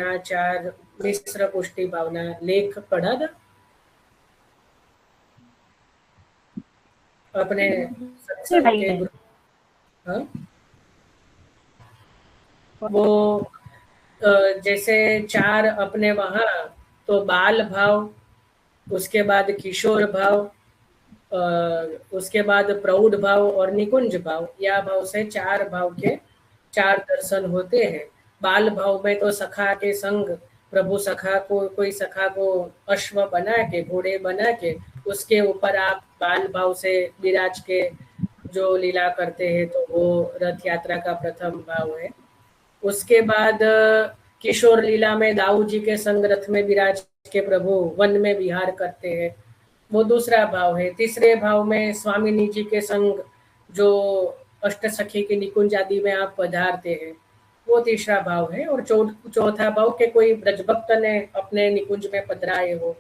ભાવના, 4 મિશ્ર પુષ્ટિ ભાવના લેખ पढ़ा था अपने सत्संग के ग्रुप। हाँ, वो जैसे 4 अपने वहाँ तो बाल भाव, उसके बाद किशोर भाव, उसके बाद प्रौढ़ भाव और निकुंज भाव, या भाव से 4 भाव के 4 दर्शन होते हैं। बाल भाव में तो सखा के संग, प्रभु सखा को, कोई सखा को अश्व बना के, घोड़े बना के उसके ऊपर आप बाल भाव से विराज के जो लीला करते हैं, तो वो रथ यात्रा का प्रथम भाव है। उसके बाद किशोर लीला में दाऊ जी के संग रथ में विराज के प्रभु वन में विहार करते हैं, वो दूसरा भाव है। तीसरे भाव में स्वामिनी जी के संग जो अष्ट सखी की निकुंज आदि में आप पधारते हैं, वो तीसरा भाव है। और चौथा भाव के कोई ब्रजभक्त ने अपने निकुंज में पधराए हो,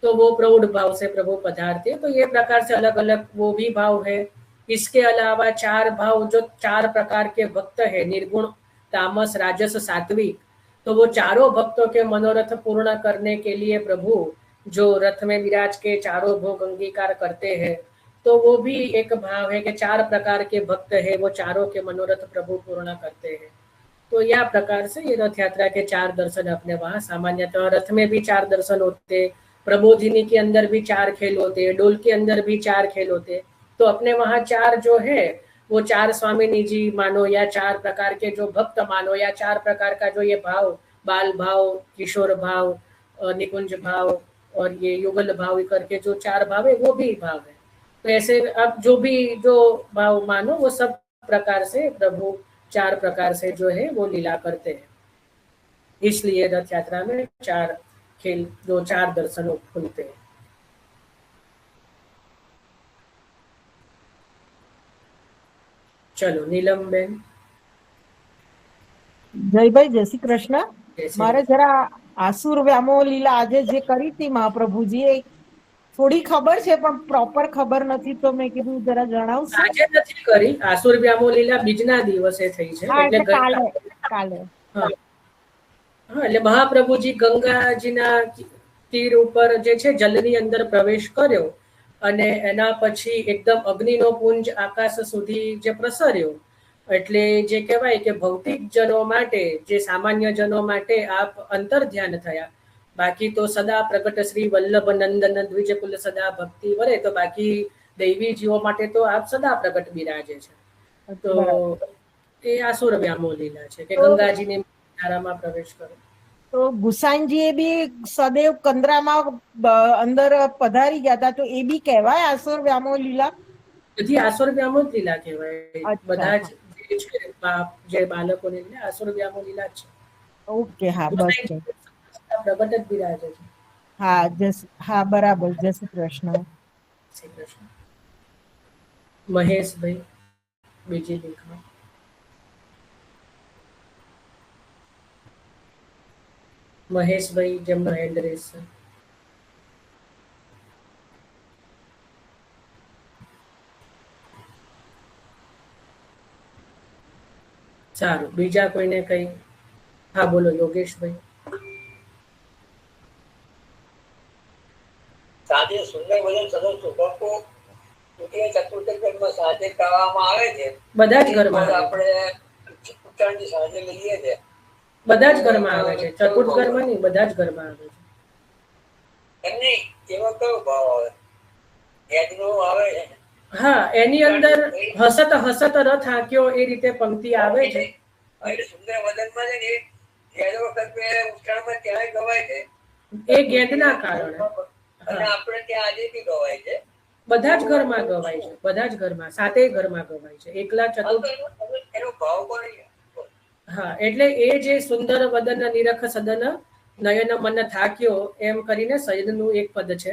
तो वो प्रौढ़ भाव से प्रभु पधारते हैं। तो ये प्रकार से अलग अलग वो भी भाव है। इसके अलावा 4 भाव, जो 4 प्रकार के भक्त है, निर्गुण, तामस, राजस, सात्विक, तो वो चारों भक्तों के मनोरथ पूर्ण करने के लिए प्रभु जो रथ में विराज के चारों भोग अंगीकार करते हैं, तो वो भी एक भाव है कि 4 प्रकार के भक्त है, वो चारों के मनोरथ प्रभु पूर्ण करते हैं। तो यह प्रकार से ये रथ यात्रा के 4 दर्शन अपने वहाँ सामान्यतः रथ में भी 4 दर्शन होते, प्रबोधिनी के अंदर भी 4 खेल होते, डोल के अंदर भी 4 खेल होते। तो अपने वहाँ 4 जो है वो 4 स्वामिनी जी मानो, या 4 प्रकार के जो भक्त मानो, या 4 प्रकार का जो ये भाव, बाल भाव, किशोर भाव, निकुंज भाव और ये युगल भाव करके जो 4 भाव है, वो भी भाव है। तो ऐसे अब जो भी जो भाव मानो, वो सब प्रकार से प्रभु 4 प्रकार से जो है वो लीला करते हैं। इसलिए रथ यात्रा में 4 खेल, जो 4 दर्शन खुलते हैं। चलो नीलम बेन। જયભાઈ, જય શ્રી કૃષ્ણ. મારે જરા આસુર વ્યામો લીલા આજે જે કરી હતી મહાપ્રભુજીએ, થોડી ખબર છે પણ પ્રોપર ખબર નથી, તો મેં કીધું જરા જણાવશો. આજે નથી કરી આસુર વ્યામો લીલા, બીજના દિવસે થઈ છે, એટલે કાલે. હા, એટલે મહાપ્રભુજી ગંગાજીના તીર ઉપર જે છે જલની અંદર પ્રવેશ કર્યો, અને એના પછી એકદમ અગ્નિનો પુંજ આકાશ સુધી જે પ્રસર્યો, એટલે જે કહેવાય કે ભૌતિક જનો માટે, જે સામાન્ય જનો માટે આપ અંતર ધ્યાન થયા, બાકી તો સદા પ્રગટ શ્રી વલ્લભ નંદન દ્વિજકુલ સદા ભક્તિ વરે, તો બાકી દૈવી જીવો માટે તો આપ સદા પ્રગટ બિરાજે છે. તો એ આસુર વ્યામો લીલા છે કે ગંગાજીની ધારામાં પ્રવેશ કરો. તો ગુસાઈનજીએ બી સદૈવ કંદરામાં અંદર પધારી ગયા હતા, તો એ બી કહેવાય આસુર વ્યામો લીલા? બધી આસુર વ્યામો જ લીલા કહેવાય, બધા જ જે બાળકોને આસુર વ્યામો લીલા છે. ઓકે, હા, બસ પ્રગટ જ બિરાજે છે. હા, બરાબર. જય શ્રી કૃષ્ણ. શ્રી કૃષ્ણ. મહેશભાઈ, બીજી લેખમાં. મહેશભાઈ, જેમનો હેન્ડ રેસ છે. સારું, બીજા કોઈને કઈ? હા, બોલો યોગેશભાઈ. સાંજે સુંદર ભજન સરસ ચોપકો ચતુર્થમાં સાંજે કરવામાં આવે છે. બધા જ ઘરમાં આપણે ઉત્તરાયણની સાંજે લઈએ છીએ. બધા જ ઘરમાં આવે છે, ચતુર્થ ઘરમાં નહીં, બધા જ ઘરમાં આવે છે. એમની એમાં કયો ભાવ આવે? યજ્ઞો આવે છે. હા, એની અંદર હસત હસત રથ હાંક્યો, એ રીતે પંક્તિ આવે છે. સુંદર વદનમાં છે ને, એ વખત ઉત્તરાયણમાં ક્યાંય ગવાય છે, એ ગેંદના કારણે. અને આપણે ત્યાં આજે બી ગવાય છે. બધા જ ઘરમાં ગવાય છે, બધા જ ઘરમાં, 7 ઘરમાં ગવાય છે. એકલા ચતુર્થ એનો ભાવ પણ. હા, એટલે એ જે સુંદર વદન નિરખ સદન નયન મન થાક્યો એમ કરીને સૈદનું એક પદ છે.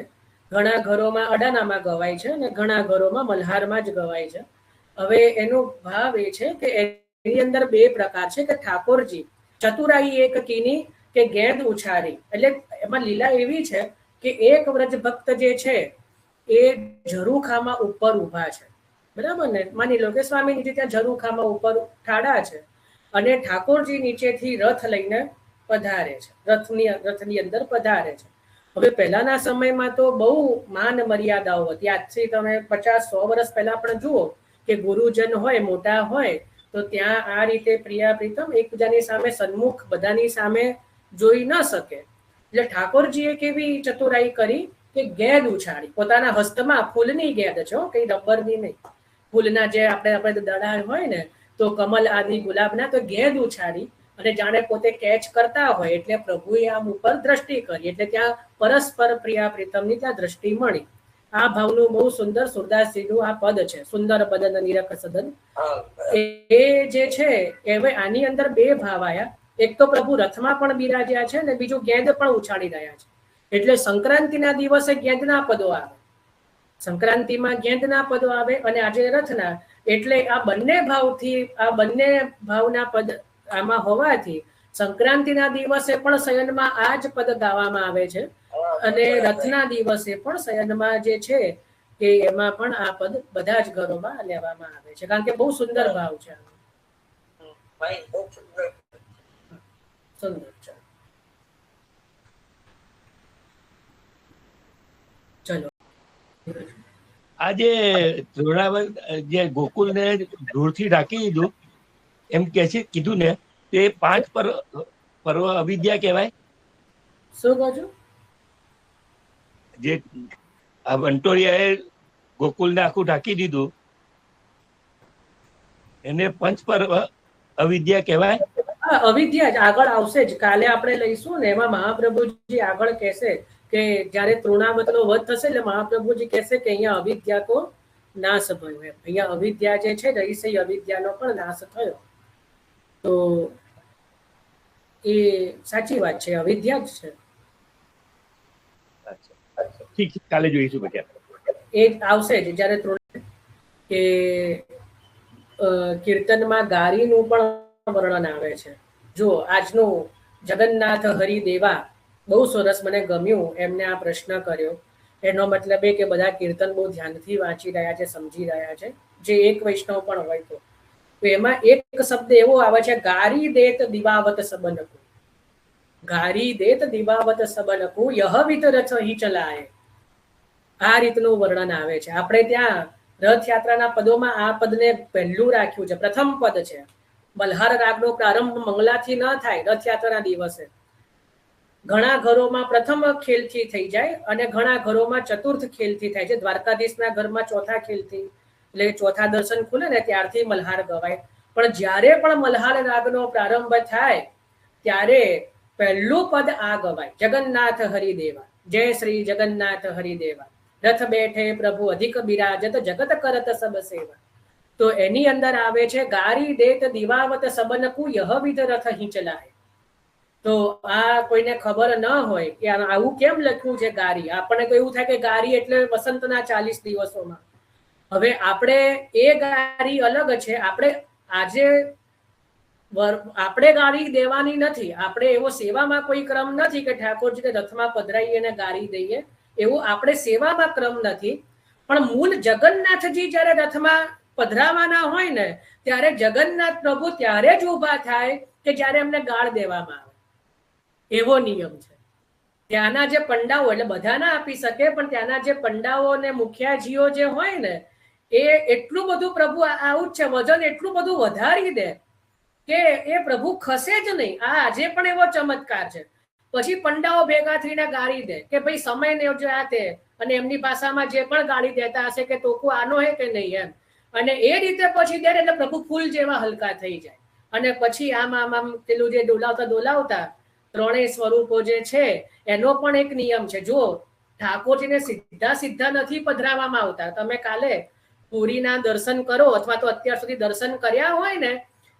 ઘણા ઘરોમાં અડાનામાં ગવાય છે અને ઘણા ઘરોમાં મલ્હારમાં જ ગવાય છે. હવે એનો ભાવ એ છે કે એની અંદર 2 પ્રકાર છે કે ઠાકોરજી ચતુરાઈ એક કીની કે ગેંદ ઉછારી, એટલે એમાં લીલા એવી છે કે એક વ્રજ ભક્ત જે છે એ ઝરૂખામાં ઉપર ઊભા છે, બરાબર ને? માની લો કે સ્વામીજી ત્યાં ઝરૂખામાં ઉપર ઠાડા છે, અને ઠાકોરજી નીચેથી રથ લઈને પધારે છે, રથની અંદર પધારે છે. હવે પહેલાના સમયમાં તો બહુ માન મર્યાદાઓ હતી. આજથી તમે 50-100 વર્ષ પહેલા પણ જુઓ કે ગુરુજન હોય, મોટા હોય, તો ત્યાં આ રીતે પ્રિયા પ્રીતમ એકબીજાની સામે સન્મુખ બધાની સામે જોઈ ન શકે. એટલે ઠાકોરજીએ કેવી ચતુરાઈ કરી કે ગેદ ઉછાળી, પોતાના હસ્તમાં ફૂલની ગેદ છે, કઈ રબરની નહીં, ફૂલના જે આપણે દડા હોય ને, તો કમલ આદિ ગુલાબના, તો ગેદ ઉછાળી અને જાણે પોતે કેચ કરતા હોય એટલે પ્રભુએ આમ ઉપર દ્રષ્ટિ કરી, એટલે ત્યાં પરસ્પર પ્રિયા પ્રીતમની ત્યાં દ્રષ્ટિ મળી. આ ભાવનું બહુ સુંદર સુરદાસજીનું આ પદ છે, સુંદર બદન નિરખ સદન. એ જે છે હવે આની અંદર બે ભાવ આવ્યા. એક તો પ્રભુ રથમાં પણ બિરાજ્યા છે ને બીજું ગેંદ પણ ઉછાળી રહ્યા છે. એટલે સંક્રાંતિના દિવસે ગેંદના પદો આવે, સંક્રાંતિમાં ગેંદના પદો આવે અને આજે રથના. એટલે આ બંને ભાવથી, આ બંને ભાવના પદ આમાં હોવાથી સંક્રાંતિના દિવસે પણ શયનમાં આ જ પદ ગાવામાં આવે છે અને રથના દિવસે પણ શયનમાં જે છે કે એમાં પણ આ પદ બધા જ ઘરોમાં લેવામાં આવે છે, કારણ કે બહુ સુંદર ભાવ છે. સુંદર છે. ચલો, આજે જોડાવર જે ગોકુલને ધૂળથી ઢાંકી દીધું એમ કે છે, કીધું ને, તે 5 પર્વ અવિદ્યા કહેવાય. શું કહો છો? જે આ વંટોળિયાએ ગોકુલને આખું ઢાંકી દીધું એને 5 પર્વ અવિદ્યા કહેવાય. અવિદ્યા જ આગળ આવશે જ, કાલે આપણે લઈશું ને, એમાં મહાપ્રભુજી આગળ કહેશે કે જયારે તૃણાવતનો વધ થશે એટલે મહાપ્રભુજી કહેશે કે અહીંયા અવિદ્યા તો નાશ ભયો. એમ અહીંયા અવિદ્યા જે છે રહીશે અવિદ્યાનો પણ નાશ થયો. તો એ સાચી વાત છે, અવિદ્યા જ છે. ઠીક છે, કાલે જોઈશું પછી. એ આવશે જ જયારે કે કીર્તનમાં ગારીનું પણ વર્ણન આવે છે. જો આજનું જગન્નાથ હરિદેવા બહુ સરસ, મને ગમ્યું એમને આ પ્રશ્ન કર્યો. એનો મતલબ એ કે બધા કીર્તન બહુ ધ્યાનથી વાંચી રહ્યા છે, સમજી રહ્યા છે, જે એક વૈષ્ણવ પણ હોય તો એમાં એક શબ્દ એવો આવે છે, ગારી દેત દિવાવત સબનકુ. ગારી દેત દિવાવત સબનકુ યહ વિત રથ હિ ચલાય. આ રીતનું વર્ણન આવે છે. આપણે ત્યાં રથયાત્રાના પદોમાં આ પદને પહેલું રાખ્યું છે, પ્રથમ પદ છે. મલ્હાર રાગનો પ્રારંભ મંગલાથી ન થાય રથયાત્રાના દિવસે. ઘણા ઘરોમાં પ્રથમ ખેલથી થઈ જાય અને ઘણા ઘરોમાં ચતુર્થ ખેલથી થાય છે. દ્વારકાધીશના ઘરમાં ચોથા ખેલથી, એટલે ચોથા દર્શન ખુલે ને ત્યારથી મલ્હાર ગવાય. પણ જ્યારે પણ મલ્હાર રાગનો પ્રારંભ થાય ત્યારે પહેલું પદ આ ગવાય, જગન્નાથ હરિદેવા, જય શ્રી જગન્નાથ હરિદેવા, રથ બેઠે પ્રભુ અધિક બિરાજત, જગત કરત સબ સેવા. તો એની અંદર આવે છે, ગારી દેત દિવાવત સબનકુ યહ વિધ રથ હિ ચલાય. તો આ કોઈને ખબર ન હોય કે આવું કેમ લખ્યું છે ગારી. આપણને તો એવું થાય કે ગારી એટલે વસંતના 40 દિવસોમાં. હવે આપણે એ ગારી અલગ છે. આપણે ગારી દેવાની નથી. આપણે એવો સેવામાં કોઈ ક્રમ નથી કે ઠાકોરજીને રથમાં પધરાઈએ અને ગારી દઈએ, એવું આપણે સેવામાં ક્રમ નથી. પણ મૂળ જગન્નાથજી જયારે રથમાં પધરાવાના હોય ને ત્યારે જગન્નાથ પ્રભુ ત્યારે જ ઊભા થાય કે જ્યારે એમને ગાળ દેવામાં આવે. એવો નિયમ છે. ત્યાંના જે પંડાઓ, એટલે બધા ના આપી શકે, પણ ત્યાંના જે પંડાઓ અને મુખિયાજીઓ જે હોય ને એ એટલું બધું પ્રભુ આવું જ છે, વજન એટલું બધું વધારી દે કે એ પ્રભુ ખસે જ નહીં. આ આજે પણ એવો ચમત્કાર છે. પછી પંડાઓ ભેગા થઈને ગાળી દે કે ભાઈ સમય ને જો આ તે, અને એમની ભાષામાં જે પણ ગાળી દેતા હશે કે તોકુ આનો હે કે નહીં એમ, અને એ રીતે પછી દે એટલે પ્રભુ ફૂલ જેવા હલકા થઈ જાય. અને પછી આમ આમ આમ પેલું જે ડોલાવતા ત્રણેય સ્વરૂપો જે છે એનો પણ એક નિયમ છે. જો ઠાકોરજીને સીધા નથી પધરાવવામાં આવતા. તમે કાલે પુરીના દર્શન કરો અથવા તો અત્યાર સુધી દર્શન કર્યા હોય ને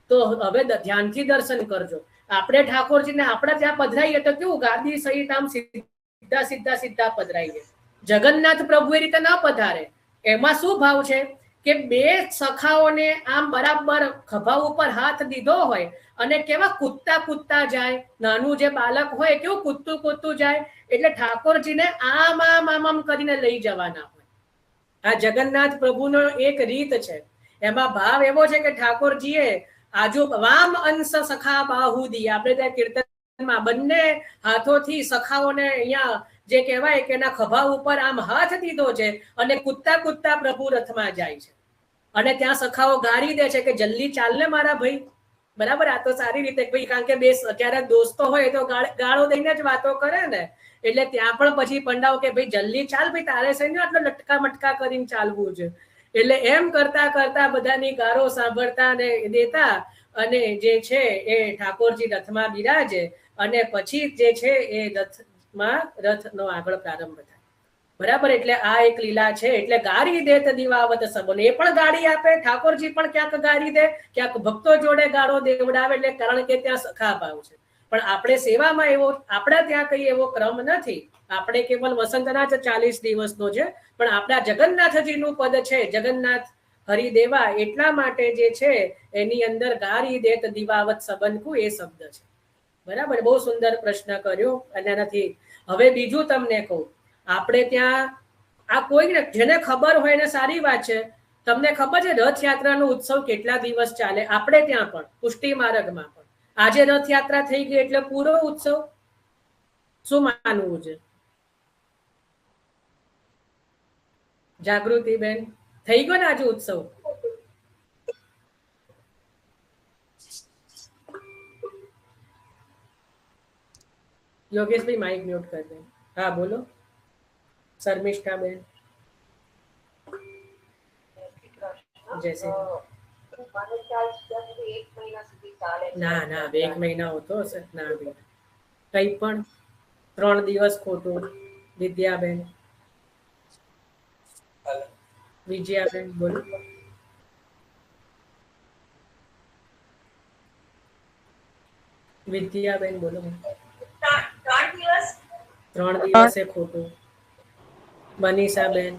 તો હવે ધ્યાનથી દર્શન કરજો. આપણે ઠાકોરજીને આપણે ત્યાં પધરાઈએ તો કેવું ગાદી સહિત આમ સીધા પધરાઈએ. જગન્નાથ પ્રભુ એ રીતે ન પધારે. એમાં શું ભાવ છે કે બે સખાઓને આમ બરાબર ખભા ઉપર હાથ દીધો હોય અને કેવા કૂદતા જાય. નાનું જે બાળક હોય કેવું કૂદતું જાય, એટલે ઠાકોરજીને આમ કરીને લઈ જવાના હોય. આ જગન્નાથ પ્રભુનો એક રીત છે. એમાં ભાવ એવો છે કે ઠાકોરજીએ આજુ વામ અંશ સખા બાહુદી, આપણે ત્યાં કીર્તન લગ્નમાં બંને હાથોથી સખાઓને અહીંયા જે કહેવાય કે એના ખભા ઉપર આમ હાથ દીધો છે અને કૂદતા કૂદતા પ્રભુ રથમાં જાય છે અને ત્યાં સખાઓ ગાળી દે છે કે જલ્દી ચાલ ને મારા ભાઈ, બરાબર. આ તો સારી રીતે ભાઈ, કારણ કે બે અત્યારે દોસ્તો હોય તો ગાળો દઈને જ વાતો કરે ને, એટલે ત્યાં પણ પછી પંડાઓ કે ભાઈ જલ્દી ચાલ ભાઈ, તારે છે ને આટલો લટકા મટકા કરીને ચાલવું છે. એટલે એમ કરતા કરતા બધાની ગાળો સાંભળતા ને દેતા અને જે છે એ ઠાકોરજી રથમાં બિરાજે અને પછી જે છે એ રથનો આગળ પ્રારંભ થાય, બરાબર. એટલે આ એક લીલા છે. એટલે ગારી દેત દીવાવત સબન, એ પણ ગાડી આપે, ઠાકોરજી પણ ક્યાંક ગાડી દે, ક્યાંક ભક્તો જોડે ગાળો દેવડાવે, એટલે કારણ કે ત્યાં સખા ભાવ છે. પણ આપણે સેવામાં એવો આપણા ત્યાં કઈ એવો ક્રમ નથી. આપણે કેવલ વસંતના જ 40 દિવસનો છે, પણ આપણા જગન્નાથજીનું પદ છે જગન્નાથ હરિદેવા, એટલા માટે જે છે એની અંદર ગારી દેત દીવાવત સબનકુ એ શબ્દ છે, બરાબર. બહુ સુંદર પ્રશ્ન કર્યો. અને એનાથી હવે બીજું તમને કહું, આપણે ત્યાં આ કોઈને જેને ખબર હોય ને સારી વાત છે. તમને ખબર છે રથયાત્રાનો ઉત્સવ કેટલા દિવસ ચાલે? આપણે ત્યાં પણ પુષ્ટિ માર્ગમાં પણ આજે રથયાત્રા થઈ ગઈ એટલે પૂરો ઉત્સવ. શું માનવું છે? જાગૃતિ બેન, થઈ ગયો ને આજે ઉત્સવ? યોગેશભાઈ માઇક મ્યુટ કરી દે. હા બોલો શર્મિષ્ઠા બેન. ના ના 1 મહિના હોતો હશે ના બેન, કઈ પણ 3 દિવસ ખોટું. વિદ્યાબેન, વિજયાબેન બોલો. વિદ્યાબેન બોલો. 3 દિવસે ખોટું. મનીષાબેન,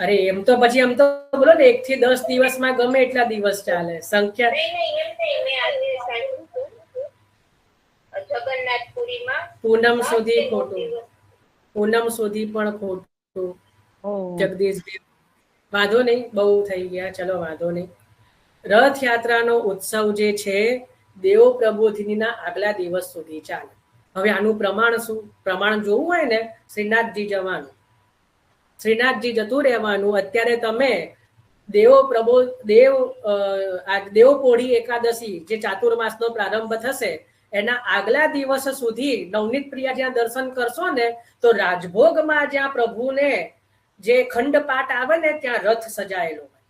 અરે એમ તો પછી એમ તો બોલો ને 1 થી 10 દિવસમાં ગમે એટલા દિવસ ચાલે. સંખ્યા પૂનમ સુધી ખોટું, પૂનમ સુધી પણ ખોટું. જગદીશભાઈ વાંધો નહીં, બહુ થઈ ગયા, ચલો વાંધો નહીં. રથયાત્રાનો ઉત્સવ જે છે દેવ પ્રબોધિનીના આગલા દિવસ સુધી ચાલે. હવે આનું પ્રમાણ શું? પ્રમાણ જોવું હોય ને શ્રીનાથજી જવાનું, શ્રીનાથજી જતું રહેવાનું. અત્યારે તમે દેવપોઢી એકાદશી જે ચાતુર્માસનો પ્રારંભ થશે એના આગલા દિવસ સુધી નવનીત પ્રિયા જ્યાં દર્શન કરશો ને તો રાજભોગમાં જ્યાં પ્રભુને જે ખંડપાઠ આવે ને ત્યાં રથ સજાયેલો હોય.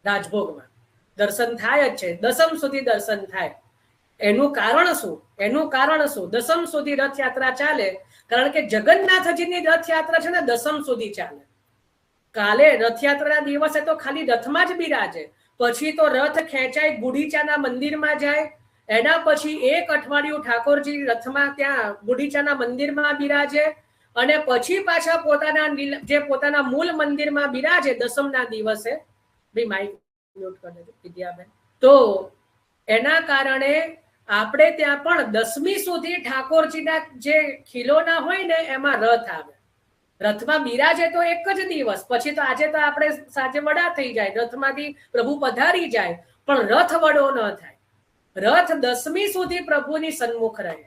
રાજભોગમાં દર્શન થાય જ છે, દસમ સુધી દર્શન થાય. એનું કારણ શું? એનું કારણ શું? દસમ સુધી રથયાત્રા ચાલે કારણ કે જગન્નાથજીની રથયાત્રા છે ને દસમ સુધી ચાલે. કાલે રથયાત્રાના દિવસે તો ખાલી રથમાં જ બિરાજે, પછી તો રથ ખેંચાય ગુડીચાના મંદિરમાં જાય, એના પછી 1 અઠવાડિયું ઠાકોરજી રથમાં ત્યાં ગુડીચાના મંદિરમાં બિરાજે અને પછી પાછા પોતાના મૂળ મંદિરમાં બિરાજે દસમના દિવસે. ભાઈ માઇક મ્યુટ કરી દેજો વિદ્યાબેન. તો એના કારણે આપણે ત્યાં પણ 10મી સુધી ઠાકોરજીના જે ખીલોના હોય ને એમાં રથ આવે. રથમાં બિરાજે તો 1 જ દિવસ, પછી તો આજે તો આપણે સાંજે વડા થઈ જાય, રથમાંથી પ્રભુ પધારી જાય, પણ રથ વડો ન થાય. રથ 10મી સુધી પ્રભુની સન્મુખ રહે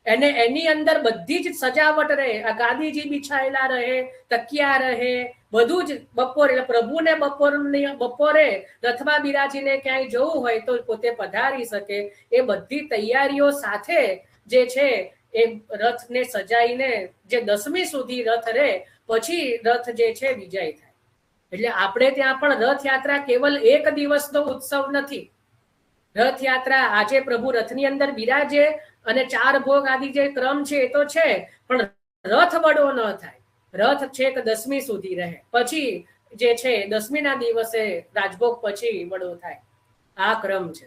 અને એની અંદર બધી જ સજાવટ રહે. આ ગાદીજી બિછાયેલા રહે, તકિયા રહે, બધું જ બપોરે પ્રભુને બપોરે રથમાં બિરાજીને ક્યાંય જવું હોય તો પોતે પધારી શકે. એ બધી તૈયારીઓ સાથે જે છે એ રથને સજાઈને જે 10મી સુધી રથ રહે, પછી રથ જે છે વિજય થાય. એટલે આપણે ત્યાં પણ રથયાત્રા કેવલ 1 દિવસનો ઉત્સવ નથી. રથયાત્રા આજે પ્રભુ રથની અંદર બિરાજે અને 4 ભોગ આદિ જે ક્રમ છે એ તો છે, પણ રથ વડો ન થાય. રથ છેક 10મી સુધી રહે, પછી જે છે 10મીના દિવસે રાજભોગ પછી વડો થાય. આ ક્રમ છે,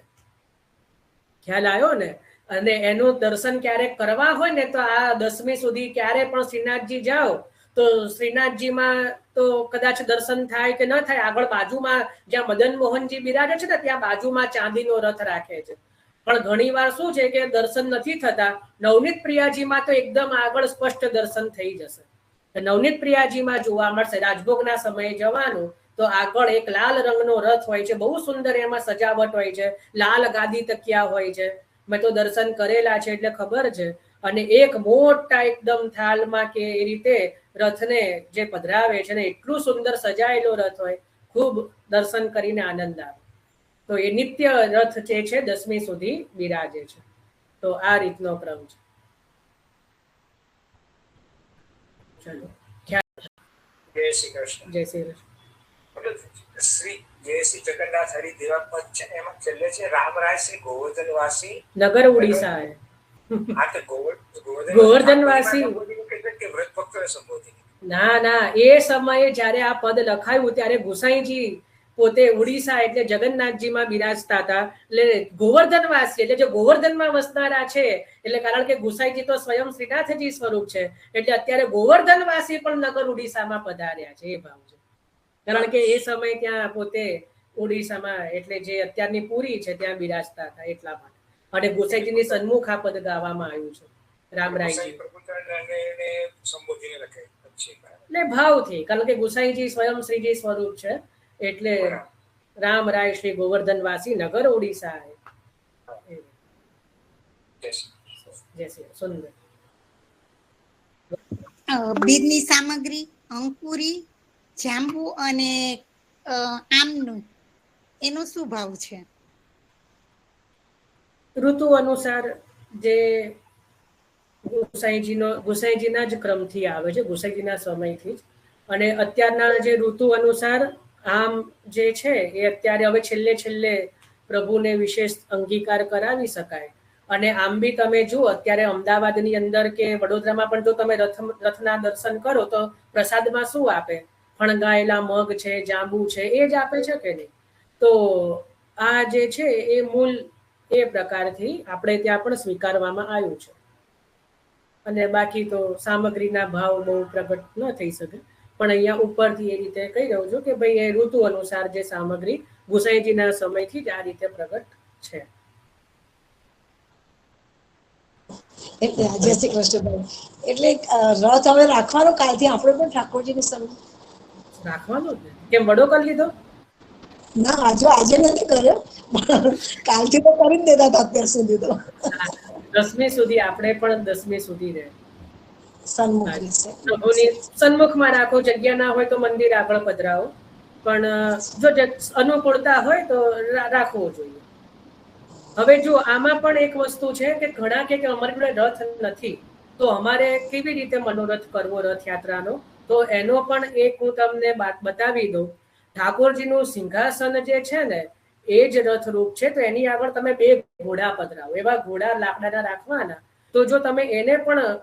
ખ્યાલ આવ્યો ને? અને એનું દર્શન ક્યારેક કરવા હોય ને તો આ 10મી સુધી ક્યારે પણ શ્રીનાથજી જાઓ તો શ્રીનાથજીમાં તો કદાચ દર્શન થાય કે ન થાય. આગળ બાજુમાં જ્યાં મદન મોહનજી બિરાજે છે ને ત્યાં બાજુમાં ચાંદીનો રથ રાખે છે, પણ ઘણી વાર શું છે કે દર્શન નથી થતા. નવનીત પ્રિયાજીમાં તો એકદમ આગળ સ્પષ્ટ દર્શન થઈ જશે. નવનીત પ્રિયાજીમાં જોવા મળશે. રાજભોગના સમયે જવાનું તો આગળ એક લાલ રંગનો રથ હોય છે, બહુ સુંદર એમાં સજાવટ હોય છે, લાલ ગાદી તકિયા હોય છે, મેં તો દર્શન કરેલા છે એટલે ખબર છે. અને એક મોટા એકદમ થાલમાં કે એ રીતે રથને જે પધરાવે છે ને એટલું સુંદર સજાયેલો રથ હોય, ખૂબ દર્શન કરીને આનંદ આવે. તો એ નિત્ય રથ જે છે 10મી સુધી બિરાજે છે. તો આ રીતનો ક્રમ છે. ચલો, જય શ્રી કૃષ્ણ. જય શ્રી કૃષ્ણ. શ્રી જય શ્રી જગન્નાથ હરિ દેવા પદ છે, એમાં છેલ્લે છે રામરાય શ્રી ગોવર્ધન વાસી નગર ઉડીસા હે. આ તો ગોવર્ધન વાસી કે વ્રત ભક્તોને સંબોધી. ના ના, એ સમયે જ્યારે આ પદ લખાયું ત્યારે ગુસાઈજી પોતે ઉડીસા એટલે જગન્નાથજીમાં બિરાજતા હતા. એટલે ગોવર્ધનવાસી એટલે જે ગોવર્ધનમાં વસનારા છે, એટલે કારણ કે ગુસાઈજી તો સ્વયં શ્રીનાથજી સ્વરૂપ છે, એટલે અત્યારે ગોવર્ધનવાસી પણ નગર ઉડીસામાં પધાર્યા છે, એ ભાવ છે. કારણ કે એ સમય ત્યાં પોતે ઉડીસામાં એટલે જે અત્યારની પુરી છે ત્યાં બિરાજતા હતા એટલા માટે. અને ગુસાઈજીની સન્મુખ આ પદ ગાવામાં આવ્યું છે રામરાયજી. સંબોધીને લખાય એટલે ભાવથી, કારણ કે ગુસાઈજી સ્વયં શ્રીજી સ્વરૂપ છે, એટલે રામ રાય શ્રી ગોવર્ધન વાસી નગર ઉડીસા. જય શ્રી સુંદર. બીજની સામગ્રી અંકુરી, જાંબુ અને આમનું એનો શું ભાવ છે? ઋતુ અનુસાર જે ગુસાઈજીના જ ક્રમથી આવે છે, ગુસાઈજીના સમયથી જ. અને અત્યારના જે ઋતુ અનુસાર આમ જે છે એ અત્યારે હવે છેલ્લે પ્રભુને વિશેષ અંગીકાર કરાવી શકાય. અને આમ બી તમે જુઓ અત્યારે અમદાવાદની અંદર કે વડોદરામાં પણ જો તમે રથના દર્શન કરો તો પ્રસાદમાં શું આપે? ફણગાયેલા મગ છે, જાંબુ છે, એ જ આપે છે કે નહીં? તો આ જે છે એ મૂળ એ પ્રકારથી આપણે ત્યાં પણ સ્વીકારવામાં આવ્યું છે. અને બાકી તો સામગ્રીના ભાવ બહુ પ્રગટ ન થઈ શકે, પણ અહીંયા ઉપરથી એ રીતે કહી રહ્યું છું કે ભાઈ એ ઋતુ અનુસાર જે સામગ્રી ગુસાઈજીના સમયથી જ આ રીતે પ્રગટ છે. એટલે જય શ્રી કૃષ્ણભાઈ, એટલે રથ હવે રાખવાનો કાલથી આપણે પણ ઠાકોરજીની સન્મુખ રાખવાનો જ ને. કેમ વડો કરી લીધો? ના, આજે નથી કર્યો, કાલથી તો કરી જ દેતા હતા અત્યાર સુધી તો. 10મી સુધી આપણે પણ 10મી સુધી રહે સન્મુખ પ્રભુની સન્મુખમાં રાખો. જગ્યા ના હોય તો મંદિર આગળ પધરાવો, પણ જો અનુકૂળતા હોય તો રાખવો જોઈએ. હવે જો આમાં પણ એક વસ્તુ છે કે ઘણા કે અમારી જોડે રથ નથી તો અમારે કેવી રીતે મનોરથ કરવો રથયાત્રાનો, તો એનો પણ એક હું તમને બતાવી દઉં. ઠાકોરજીનું સિંહાસન જે છે ને એ જ રથરૂપ છે, તો એની આગળ તમે 2 ઘોડા પધરાવો. એવા ઘોડા લાકડાના રાખવાના. તો જો તમે એને પણ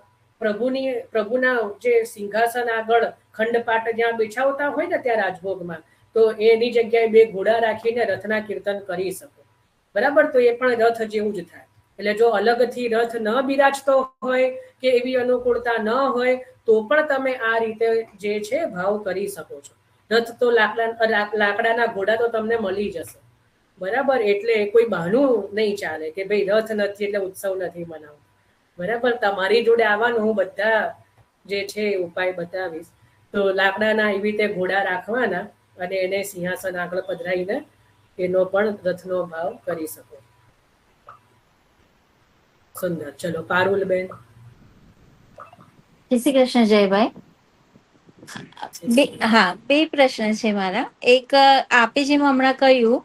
પ્રભુના જે સિંહાસન આગળ ખંડપાટ જ્યાં બિછાવતા હોય ને ત્યાં રાજભોગમાં, તો એની જગ્યાએ 2 ઘોડા રાખીને રથના કીર્તન કરી શકો. બરાબર? તો એ પણ રથ જેવું જ થાય. એટલે જો અલગથી રથ ન બિરાજતો હોય કે એવી અનુકૂળતા ન હોય તો પણ તમે આ રીતે જે છે ભાવ કરી શકો છો. રથ તો લાકડાના ઘોડા તો તમને મળી જશે. બરાબર? એટલે કોઈ બહાનું નહીં ચાલે કે ભાઈ રથ નથી એટલે ઉત્સવ નથી મનાવતો. બરાબર? તમારી જોડે આવવાનું, હું બધા જે છે ઉપાય બતાવીશ. તો લાકડાના એવી રીતે ઘોડા રાખવાના અને એને સિંહાસન આગળ પધરાઈને એનો પણ રથનો ભાવ કરી શકો. સુંદર. ચલો પારુલ બેન. જય શ્રી કૃષ્ણ જયભાઈ. હા, 2 પ્રશ્ન છે મારા. એક, આપે જેમ હમણાં કહ્યું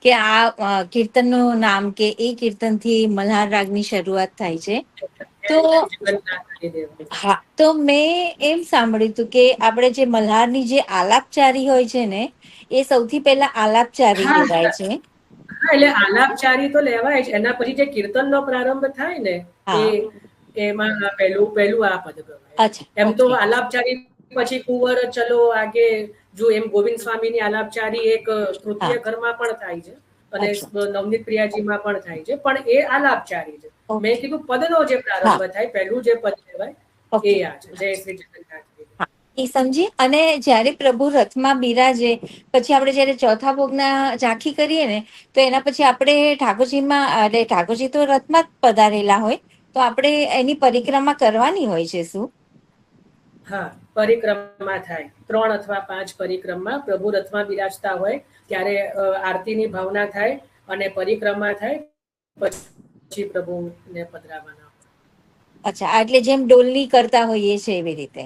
કે આ કીર્તનનું નામ કે એ કીર્તનથી મલ્હાર રાગની શરૂઆત થાય છે, તો હા, તો મેં એમ સાંભળ્યું હતું કે આપણે જે મલ્હારની જે આલાપચારી હોય છે ને એ સૌથી પહેલા આલાપચારી લેવાય છે. હા, એટલે આલાપચારી તો લેવાય જ. એના પછી જે કીર્તનનો પ્રારંભ થાય ને એમાં પહેલું આ પદ ગવાય. એમ તો આલાપચારી પછી કુંવર ચલો આગે જો એમ ગોવિંદ સ્વામીની આલાપચારી એક તૃતીય ઘરમાં પણ થાય છે અને નવનીત પ્રિયાજીમાં પણ થાય છે, પણ એ આલાપચારી છે. મેં કીધું પદનો જે પ્રારંભ થાય પહેલું જે પદ કહેવાય એ આ છે. જય શ્રી જગન્નાથ. એ સમજી. અને જયારે પ્રભુ રથમાં બિરાજે પછી આપણે જયારે ચોથા ભોગના ઝાંખી કરીએ ને તો એના પછી આપણે ઠાકોરજીમાં એટલે ઠાકોરજી તો રથમાં જ પધારેલા હોય તો આપણે એની પરિક્રમા કરવાની હોય છે શું? હા, પરિક્રમા થાય 3 અથવા 5 પરિક્રમા પ્રભુ રથમાં બિરાજતા હોય ત્યારે આરતીની ભાવના થાય અને પરિક્રમા થાય પછી પ્રભુને પધરાવવાના. અચ્છા, એટલે જેમ ડોલની કરતા હોઈએ છે એવી રીતે?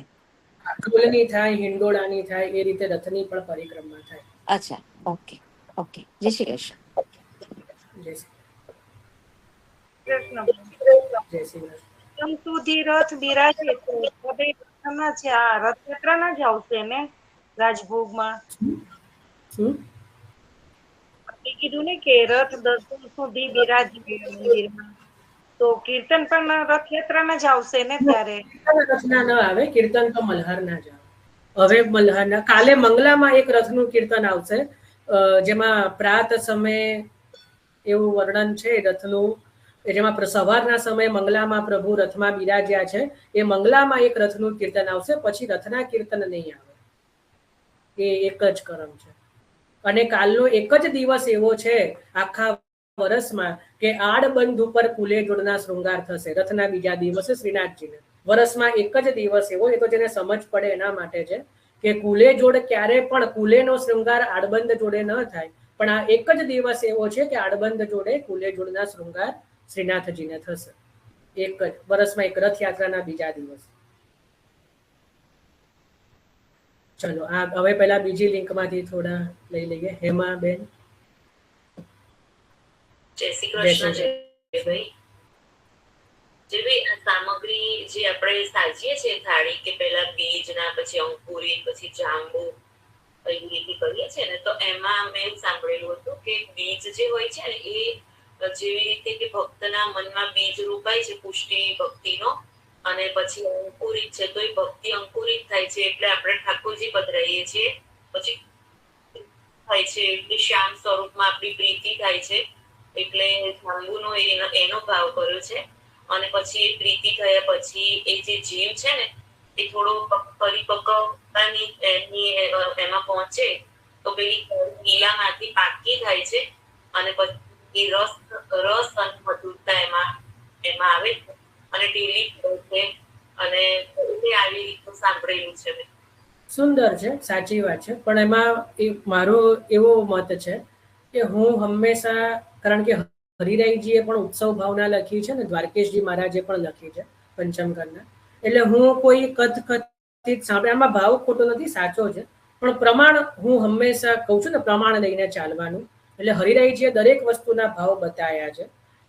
ડોલની થાય, હિંડોળાની થાય, એ રીતે રથની પણ પરિક્રમા થાય. અચ્છા, ઓકે ઓકે. જય શ્રી કૃષ્ણ. જય શ્રી કૃષ્ણ. જય શ્રી કૃષ્ણ. સુધી રથ બિરાજે તો પદયાત્રામાં છે, આ રથયાત્રાના જ આવશે ને રાજભોગમાં? શું કીધું ને કે રથ દર્શન સુધી બિરાજે મંદિરમાં, તો કીર્તન પણ રથયાત્રાના જ આવશે ને ત્યારે? રથના ન આવે, કીર્તન તો મલ્હારના જ આવે. હવે મલ્હારના કાલે મંગલામાં એક રથનું કીર્તન આવશે, જેમાં પ્રાત સમયે એવું વર્ણન છે રથનું, જેમાં સવારના સમયે મંગલામાં પ્રભુ રથમાં બિરાજ્યા છે. એ મંગલામાં એક રથનું કીર્તન આવશે, પછી રથના કીર્તન નહીં આવે. એ એક જ કરમ છે. અને કાલનો એક જ દિવસ એવો છે આખા વર્ષમાં કે આડબંધ ઉપર કુલે જોડના શૃંગાર થશે રથના બીજા દિવસે શ્રીનાથજીને. વર્ષમાં એક જ દિવસ એવો, એ તો જેને સમજ પડે એના માટે છે કે કુલે જોડ ક્યારે પણ કુલેનો શૃંગાર આડબંધ જોડે ન થાય, પણ આ એક જ દિવસ એવો છે કે આડબંધ જોડે કુલે જોડના શૃંગાર શ્રીનાથજીને થશે. એક જ વર્ષમાં એક રથયાત્રાના બીજા દિવસ. ચલો આ હવે પહેલા બીજી લિંકમાંથી થોડા લઈ લઈએ. હેમાબેન. જય શ્રી કૃષ્ણ. જે ભાઈ સામગ્રી જે આપણે સાજીએ છીએ થાળી, કે પહેલા બીજના, પછી અંકુરિત, પછી જાંબુ, એવી રીતે કરીએ છીએ ને, તો એમાં મેં સાંભળેલું હતું કે બીજ જે હોય છે ને એ જેવી રીતે કે ભક્તના મનમાં બીજ રોપાય છે પુષ્ટિ ભક્તિનો, અને પછી અંકુરિત છે તો એ ભક્તિ અંકુરિત થાય છે, એટલે આપણે ઠાકોરજી પધરાઈએ છીએ. પછી થાય છે એટલે શ્યામ સ્વરૂપમાં આપણી પ્રીતિ થાય છે, એટલે જાંબુનો એનો ભાવ કર્યો છે. અને પછી એ પ્રીતિ થયા પછી એ જે જીવ છે ને એ થોડો પરિપક્વતાની એમાં પહોંચે તો પેલી લીલામાંથી પાકી થાય છે, અને પછી રસ અને મધુરતા એમાં આવે છે, અને ઢીલી છે, અને આવી રીતે સાંભળેલું છે. સુંદર છે, સાચી વાત છે. પણ એમાં મારો એવો મત છે કે હું હંમેશા, કારણ કે હરિરાયજીએ પણ ઉત્સવ ભાવના લખી છે ને, દ્વારકેશજી મહારાજે પણ લખી છે પંચમકરના, એટલે હું કોઈ કથિત સાંભળે, આમાં ભાવ ખોટો નથી, સાચો છે, પણ પ્રમાણ હું હંમેશા કહું છું ને, પ્રમાણ લઈને ચાલવાનું. એટલે હરિરાયજીએ દરેક વસ્તુના ભાવ બતાવ્યા છે,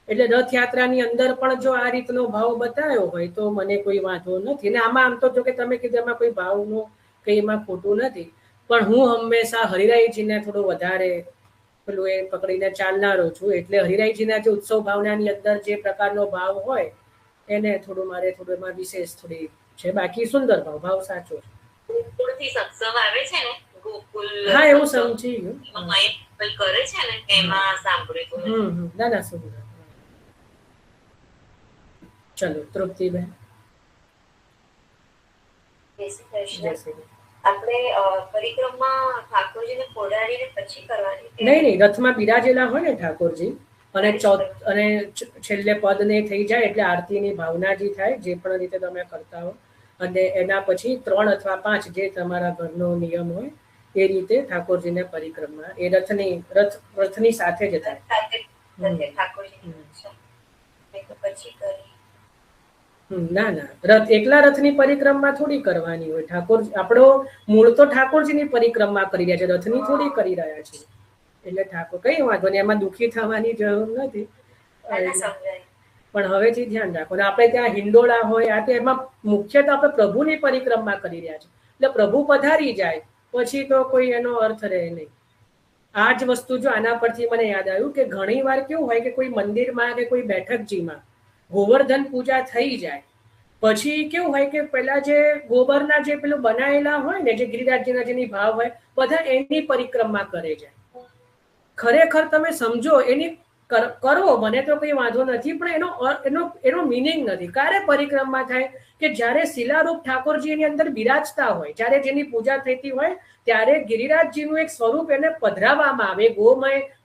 એટલે રથયાત્રાની અંદર પણ જો આ રીતનો ભાવ બતાવ્યો હોય તો મને કોઈ વાંધો નથી. અને આમાં આમ તો જો કે તમે કીધું એમાં કોઈ ભાવનું કંઈ એમાં ખોટું નથી, પણ હું હંમેશા હરિરાયજીને થોડું વધારે પેલું એ પકડીને ચાલનારો છું, એટલે હરિરાયજીના જે ઉત્સવ ભાવનાની અંદર જે પ્રકારનો ભાવ હોય એને થોડું મારે થોડું એમાં વિશેષ થોડી છે. બાકી સુંદર ભાવ સાચો છે. સત્સંગ આવે છે ને ગોકુલ, હા એવું સમજી ગયું, કરે છે ને એમાં સાંભળ્યું. ના ના સુંદર. ચલો તૃપ્તિબેન. જય શ્રી કૃષ્ણ. આપણે પરિક્રમા ઠાકોરજીને ખોડાડીને પછી કરવાની? નહીં, રથમાં બિરાજેલા હોય ને ઠાકોરજી, અને છેલ્લે પદને થઈ જાય એટલે આરતીની ભાવના જે થાય, જે પણ રીતે તમે કરતા હો, અને એના પછી 3 અથવા 5 જે તમારા ઘરનો નિયમ હોય એ રીતે ઠાકોરજીને પરિક્રમા એ રથની સાથે જ થાય. ના, એકલા રથની પરિક્રમા થોડી કરવાની હોય. ઠાકોર આપણો મૂળ તો ઠાકોરજીની પરિક્રમા કરી રહ્યા છે, રથની થોડી કરી રહ્યા છે. એટલે ઠાકોર કઈ વાંધો નહીં, એમાં દુઃખી થવાની જરૂર નથી, પણ હવેથી ધ્યાન રાખો. અને આપણે ત્યાં હિંડોળા હોય આ તો એમાં મુખ્ય તો આપણે પ્રભુની પરિક્રમા કરી રહ્યા છે, એટલે પ્રભુ પધારી જાય પછી તો કોઈ એનો અર્થ રહે નહીં. આ જ વસ્તુ જો આના પરથી મને યાદ આવ્યું કે ઘણી વાર કેવું હોય કે કોઈ મંદિરમાં કે કોઈ બેઠકજીમાં ગોવર્ધન પૂજા થઈ જાય પછી કેવું હોય કે પેલા જે ગોબરના જે પેલું બનાવેલા હોય ને, જે ગિરિરાજજીના જેની ભાવ હોય, બધા એની પરિક્રમા કરે જાય. ખરેખર તમે સમજો, એની કરો, મને તો કઈ વાંધો નથી, પણ એનો મિનિંગ નથી. ક્યારે પરિક્રમા થાય કે જ્યારે શિલારૂપ ઠાકોરજી એની અંદર બિરાજતા હોય, જ્યારે જેની પૂજા થતી હોય ત્યારે ગિરિરાજજીનું એક સ્વરૂપ એને પધરાવવામાં આવે.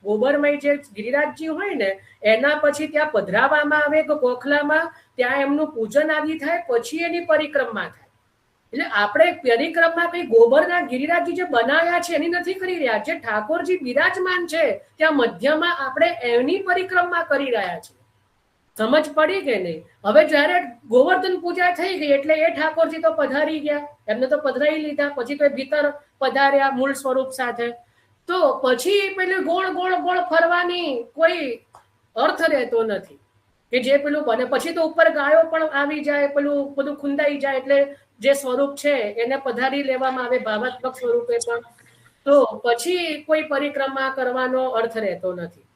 ગોબરમય જે ગિરિરાજજી હોય ને એના પછી ત્યાં પધરાવવામાં આવે, કોખલામાં ત્યાં એમનું પૂજન આદિ થાય, પછી એની પરિક્રમા થાય. એટલે આપણે પરિક્રમા કઈ ગોબરના ગિરિરાજજી જે બનાવ્યા છે એની નથી કરી રહ્યા. જે ઠાકોરજી બિરાજમાન છે ત્યાં મધ્યમાં આપણે એની પરિક્રમા કરી રહ્યા છીએ. સમજ પડી કે નહીં? હવે જયારે ગોવર્ધન પૂજા થઈ ગઈ એટલે એ ઠાકોરજી તો પધારી ગયા, એમને તો પધરાઈ લીધા, પછી તો ભીતર પધાર્યા મૂળ સ્વરૂપ સાથે. તો પછી પેલું ગોળ ગોળ ગોળ ફરવાની કોઈ અર્થ રહેતો નથી કે જે પેલું બને. પછી તો ઉપર ગાયો પણ આવી જાય, પેલું બધું ખુંદાઈ જાય, એટલે જે સ્વરૂપ છે એને પધારી લેવામાં આવે ભાવાત્મક સ્વરૂપે પણ. તો પછી કોઈ પરિક્રમા કરવાનો અર્થ રહેતો નથી.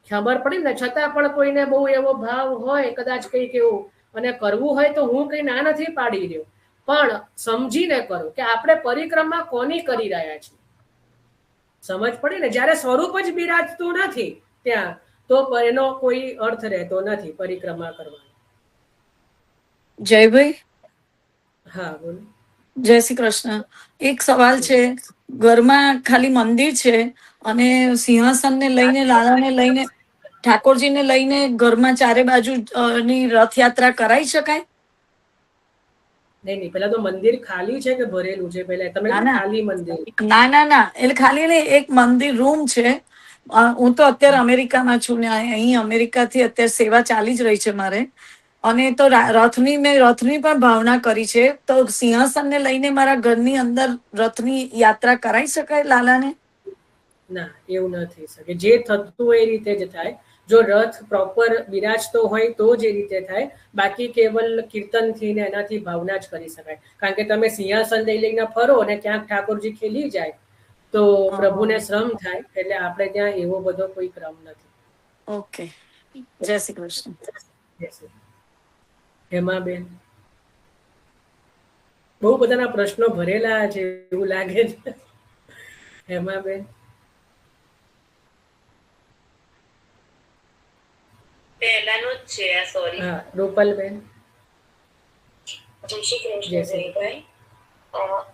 ખબર પડી ને? છતાં પણ કોઈને બહુ એવો ભાવ હોય કદાચ કંઈક એવું અને કરવું હોય તો હું કઈ ના નથી પાડી રહ્યો, પણ સમજીને કરો કે આપણે પરિક્રમા કોની કરી રહ્યા છીએ. સમજ પડી ને? જયારે સ્વરૂપ જ બિરાજતું નથી ત્યાં તો એનો કોઈ અર્થ રહેતો નથી પરિક્રમા કરવાનો. જયભાઈ, હા બોલો. જય શ્રી કૃષ્ણ. એક સવાલ છે. ઘરમાં ખાલી મંદિર છે અને સિંહાસન ને લઈને, લાલાને લઈને, ઠાકોરજીને લઈને ઘરમાં ચારે બાજુ ની રથયાત્રા કરાઈ શકાય? નહીં, પેલા તો મંદિર ખાલી છે કે ભરેલું છે? પેલા તમે ખાલી મંદિર? ના, એટલે ખાલી નહીં, એક મંદિર રૂમ છે. હું તો અત્યારે અમેરિકામાં છું ને અહીં અમેરિકાથી અત્યારે સેવા ચાલી જ રહી છે મારે. અને તો રથની પણ ભાવના કરી છે. તો સિંહાસન ને લઈને મારા ઘરની અંદર રથની યાત્રા કરાઈ શકાય લાલાને? ના, એવું ન થઈ શકે. જે થતું એ રીતે જ થાય. જો રથ પ્રોપર બિરાજતો હોય તો જ એ રીતે થાય. બાકી કેવલ કીર્તનથી ને એનાથી ભાવના જ કરી શકાય. કારણ કે તમે સિંહાસન લઈને ફરો અને ક્યાંક ઠાકોરજી ખેલી જાય તો પ્રભુને શ્રમ થાય. એટલે આપણે ત્યાં એવો બધો કોઈ ક્રમ નથી. ઓકે, જય શ્રી કૃષ્ણ. હેમાબેન, બહુ બધાના પ્રશ્નો ભરેલા છે એવું લાગે છે. હેમાબેન, પહેલાનું જ છે આ, સોરી. હા, રૂપલબેન. જય શ્રી કૃષ્ણ જયભાઈ.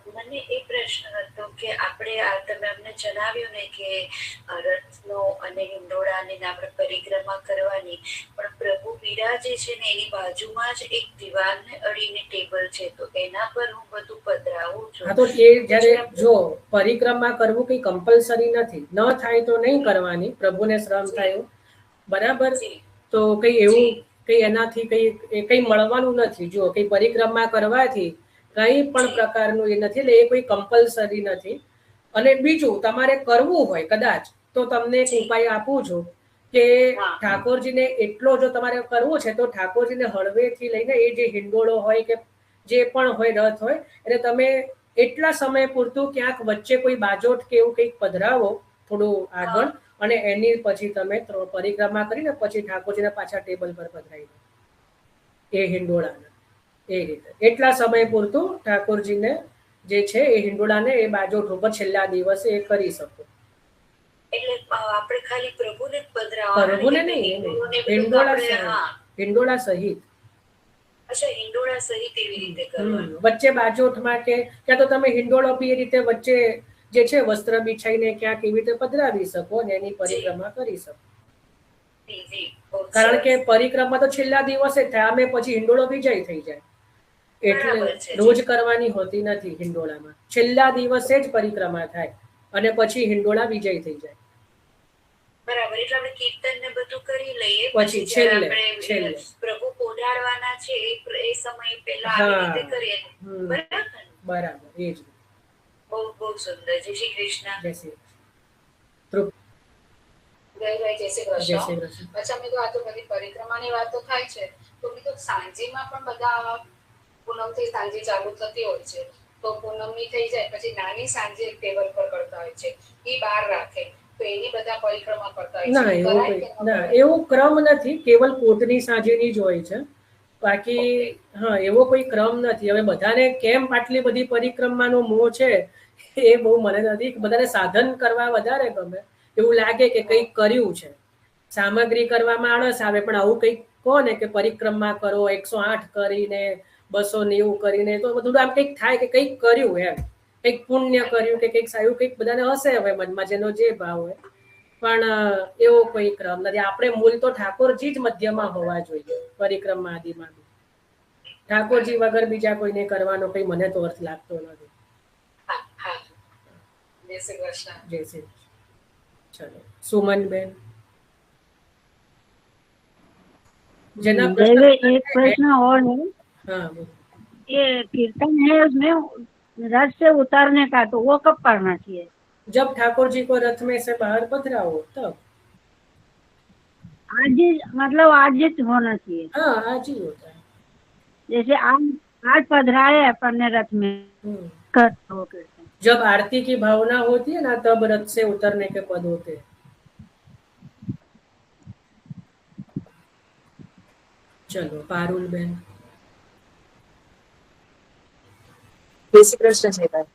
મને એ પ્રશ્ન હતો કે આપણે તમે અમને જણાવ્યું ને કે રથનો અને હિંડોળાની આપણે પરિક્રમા કરવાની, પણ પ્રભુ બિરાજે છે ને એની બાજુમાં જ એક દિવાલને અડીને ટેબલ છે, તો એના પર હું બધું પધરાવું છું. હા, તો એ જયારે જો પરિક્રમા કરવું કઈ કમ્પલસરી નથી, ન થાય તો નહીં કરવાની, પ્રભુને શ્રમ થાય બરાબર. તો કઈ એવું કઈ એનાથી કઈ મળવાનું નથી. જો કઈ પરિક્રમા કરવાથી કઈ પણ પ્રકારનું એ નથી, એટલે એ કોઈ કમ્પલસરી નથી. અને બીજું તમારે કરવું હોય કદાચ તો તમને એક ઉપાય આપું છું કે ઠાકોરજીને એટલો જો તમારે કરવું છે તો ઠાકોરજીને હળવેથી લઈને એ જે હિંડોળો હોય કે જે પણ હોય રથ હોય એટલે તમે એટલા સમય પૂરતું ક્યાંક વચ્ચે કોઈ બાજોટ કે એવું કંઈક પધરાવો થોડું આગળ, અને એની પછી તમે પરિક્રમા કરીને પછી ઠાકોરજીને પાછા ટેબલ પર પધરાવી દો એ હિંડોળાને. એ રીતે એટલા સમય પૂરતું ઠાકોરજીને જે છે એ હિંડોળાને એ બાજોટ ઉપર છેલ્લા દિવસે એ કરી શકો. એટલે આપણે ખાલી પ્રભુને જ પધરાવવાનું? પ્રભુને નહીં, હિંડોળા સહિત. અચ્છા, હિંડોળા સહિત એવી રીતે કરવાનું. વચ્ચે બાજોટમાં કે ક્યાં તો તમે હિંડોળો બી એ રીતે વચ્ચે જે છે વસ્ત્ર બિછાઈને ક્યાંક એવી રીતે પધરાવી શકો અને એની પરિક્રમા કરી શકો. કારણ કે પરિક્રમા તો છેલ્લા દિવસે થાય, અમે પછી હિંડોળો વિજય થઈ જાય એટલે રોજ કરવાની હોતી નથી. હિંડોળામાં છેલ્લા દિવસે જ પરિક્રમા થાય અને પછી હિંડોળા વિજય થઈ જાય. બરાબર. એટલે આપણે કીર્તન ને બધું કરી લઈએ, પછી છેલ્લે પ્રભુ પોઢાડવાના છે એ સમય પહેલા આવી રીતે કરીએ. બરાબર, એ જ. બહુ બહુ સુંદર. જય શ્રી કૃષ્ણ. જય શ્રી જય શ્રી કૃષ્ણ. અચ્છા, મેં તો આ તો બધી પરિક્રમાની વાતો થાય છે, તો મેં તો સાંજેમાં પણ બધા પૂનમથી સાંજે ચાલુ થતી હોય છે, તો પૂનમની થઈ જાય પછી નાની સાંજે ટેબલ પર કરતા હોય છે, એ બહાર રાખે તો એની બધા પરિક્રમા કરતા હોય છે. ના, એવું ક્રમ નથી, કેવલ કોટની સાંજેની જ હોય છે. બાકી હા, એવો કોઈ ક્રમ નથી. હવે બધાને કેમ આટલી બધી પરિક્રમાનો મોહ છે એ બહુ મને નથી. બધાને સાધન કરવા વધારે ગમે, એવું લાગે કે કંઈક કર્યું છે. સામગ્રી કરવામાં આળસ આવે, પણ આવું કંઈક કહો ને કે પરિક્રમા કરો 108 કરીને 290 કરીને, તો બધું આમ કંઈક થાય કે કંઈક કર્યું, એમ કંઈક પુણ્ય કર્યું કે કંઈક સારું કંઈક બધાને હશે હવે મનમાં જેનો જે ભાવ હોય, પણ એવો કોઈ ક્રમ નથી. આપણે મૂળ તો ઠાકોરજી જ મધ્યમાં હોવા જોઈએ પરિક્રમા આદિમાં. ઠાકોરજી વગર બીજા કોઈને કરવાનો કઈ મને તો અર્થ લાગતો નથી. જય શ્રી કૃષ્ણ. જય શ્રી કૃષ્ણ. ચલો સુમનબેન. જેના एक प्रश्न और है। हाँ, ये कीर्तन है उसमें रथ से उतारने का, तो वो कब करना चाहिए? जब ठाकुर जी को रथ में से बाहर पधराओ तब। आज ही, मतलब आज ही होना चाहिए? हाँ, आज ही होता है। जैसे आज पधराए अपन ने रथ में कर तो कीर्तन। जब आरती की भावना होती है ना तब रथ से उतरने के पद होते हैं। चलो पारुल बेन. જય શ્રી કૃષ્ણ છે ભાઈ.